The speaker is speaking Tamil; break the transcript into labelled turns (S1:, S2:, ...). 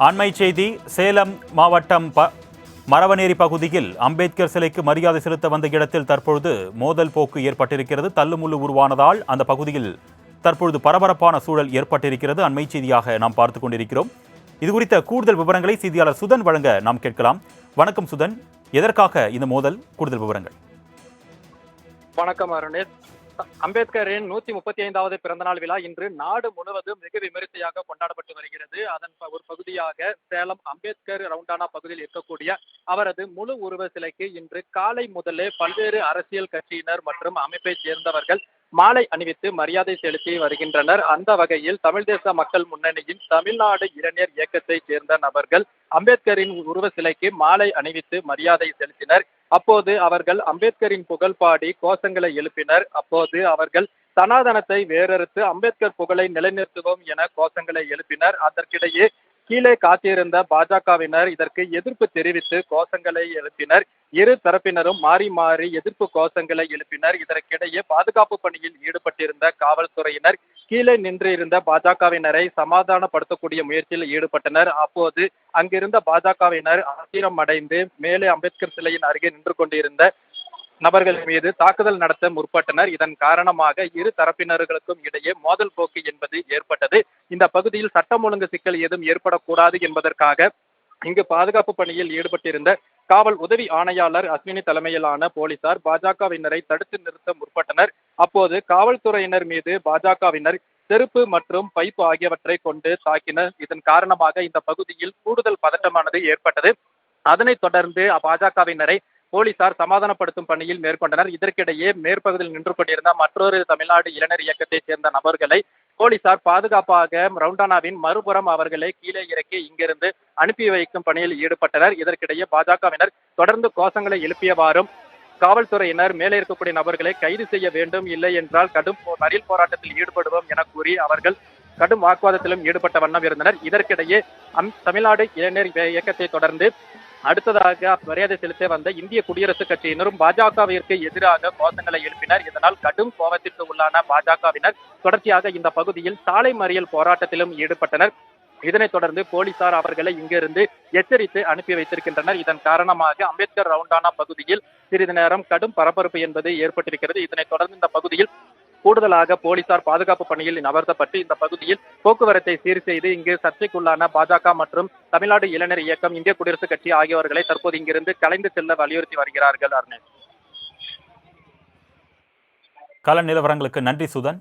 S1: அண்மை செய்தி சேலம் மாவட்டம் மரவனேரி பகுதியில் அம்பேத்கர் சிலைக்கு மரியாதை செலுத்த வந்த இடத்தில் தற்பொழுது மோதல் போக்கு ஏற்பட்டிருக்கிறது. தள்ளுமுள்ளு உருவானதால் அந்த பகுதியில் தற்பொழுது பரபரப்பான சூழல் ஏற்பட்டிருக்கிறது. அண்மை செய்தியாக நாம் பார்த்துக் கொண்டிருக்கிறோம். இதுகுறித்த கூடுதல் விவரங்களை செய்தியாளர் சுதன் வழங்க நாம் கேட்கலாம். வணக்கம் சுதன், எதற்காக இந்த மோதல்? கூடுதல் விவரங்கள்.
S2: வணக்கம் அருணேஷ். அம்பேத்கரின் 135வது பிறந்தநாள் விழா இன்று நாடு முழுவதும் வெகு விமரிசையாக கொண்டாடப்பட்டு வருகிறது. அதன் ஒரு பகுதியாக சேலம் அம்பேத்கர் ரவுண்டானா பகுதியில் இருக்கக்கூடிய அவரது முழு உருவ சிலைக்கு இன்று காலை முதலே பல்வேறு அரசியல் கட்சியினர் மற்றும் அமைப்பை சேர்ந்தவர்கள் மாலை அணிவித்து மரியாதை செலுத்தி வருகின்றனர். அந்த வகையில் தமிழ் தேச மக்கள் முன்னணியின் தமிழ்நாடு இளைஞர் இயக்கத்தை சேர்ந்த நபர்கள் அம்பேத்கரின் உருவ சிலைக்கு மாலை அணிவித்து மரியாதை செலுத்தினர். அப்போது அவர்கள் அம்பேத்கரின் புகழ் பாடி கோஷங்களை எழுப்பினர். அப்போது அவர்கள் சனாதனத்தை வேறறுத்து அம்பேத்கர் புகழை நிலைநிறுத்துவோம் என கோஷங்களை எழுப்பினர். அதற்கிடையே கீழே காத்திருந்த பாஜகவினர் இதற்கு எதிர்ப்பு தெரிவித்து கோஷங்களை எழுப்பினர். இரு தரப்பினரும் மாறி மாறி எதிர்ப்பு கோஷங்களை எழுப்பினர். இதற்கிடையே பாதுகாப்பு பணியில் ஈடுபட்டிருந்த காவல்துறையினர் கீழே நின்றிருந்த பாஜகவினரை சமாதானப்படுத்தக்கூடிய முயற்சியில் ஈடுபட்டனர். அப்போது அங்கிருந்த பாஜகவினர் ஆத்திரம் அடைந்து மேலே அம்பேத்கர் சிலையின் அருகே நின்று கொண்டிருந்த நபர்கள் மீது தாக்குதல் நடத்த முற்பட்டனர். இதன் காரணமாக இரு தரப்பினர்களுக்கும் இடையே மோதல் போக்கு என்பது ஏற்பட்டது. இந்த பகுதியில் சட்டம் ஒழுங்கு சிக்கல் ஏதும் ஏற்படக்கூடாது என்பதற்காக இங்கு பாதுகாப்பு பணியில் ஈடுபட்டிருந்த காவல் உதவி ஆணையாளர் அஸ்வினி தலைமையிலான போலீசார் பாஜகவினரை தடுத்து நிறுத்த முற்பட்டனர். அப்போது காவல்துறையினர் மீது பாஜகவினர் செருப்பு மற்றும் பைப்பு ஆகியவற்றை கொண்டு தாக்கினர். இதன் காரணமாக இந்த பகுதியில் கூடுதல் பதட்டமானது ஏற்பட்டது. அதனைத் தொடர்ந்து பாஜகவினரை போலீசார் சமாதானப்படுத்தும் பணியில் மேற்கொண்டனர். இதற்கிடையே மேற்பகுதியில் நின்று கொண்டிருந்த மற்றொரு தமிழ்நாடு இளைஞர் இயக்கத்தை சேர்ந்த நபர்களை போலீசார் பாதுகாப்பாக ரவுண்டானாவின் மறுபுறம் அவர்களை கீழே இறக்கி இங்கிருந்து அனுப்பி வைக்கும் பணியில் ஈடுபட்டனர். இதற்கிடையே பாஜகவினர் தொடர்ந்து கோஷங்களை எழுப்பியவாறும் காவல்துறையினர் மேலே இருக்கக்கூடிய நபர்களை கைது செய்ய வேண்டும், இல்லை என்றால் கடும் மறியல் போராட்டத்தில் ஈடுபடுவோம் என கூறி அவர்கள் கடும் வாக்குவாதத்திலும் ஈடுபட்ட வண்ணம் இருந்தனர். இதற்கிடையே தமிழ்நாடு இளைஞர் இயக்கத்தை தொடர்ந்து அடுத்ததாக மரியாதை செலுத்த வந்த இந்திய குடியரசுக் கட்சியினரும் பாஜகவிற்கு எதிராக கோஷங்களை எழுப்பினர். இதனால் கடும் கோபத்திற்கு உள்ளான பாஜகவினர் தொடர்ச்சியாக இந்த பகுதியில் சாலை மறியல் போராட்டத்திலும் ஈடுபட்டனர். இதனைத் தொடர்ந்து போலீசார் அவர்களை இங்கிருந்து எச்சரித்து அனுப்பி வைத்திருக்கின்றனர். இதன் காரணமாக அம்பேத்கர் ரவுண்டானா பகுதியில் சிறிது நேரம் கடும் பரபரப்பு என்பது ஏற்பட்டிருக்கிறது. இதனைத் தொடர்ந்து இந்த பகுதியில் கூடுதலாக போலீசார் பாதுகாப்பு பணியில் அமர்த்தப்பட்டு இந்த பகுதியில் போக்குவரத்தை சீர் செய்து இங்கு சர்ச்சைக்குள்ளான பாஜக மற்றும் தமிழ்நாடு இளைஞர் இயக்கம், இந்திய குடியரசுக் கட்சி ஆகியவர்களை தற்போது இங்கிருந்து கலைந்து செல்ல வலியுறுத்தி வருகிறார்கள்.
S1: கள நிலவரங்களுக்கு நன்றி சுதன்.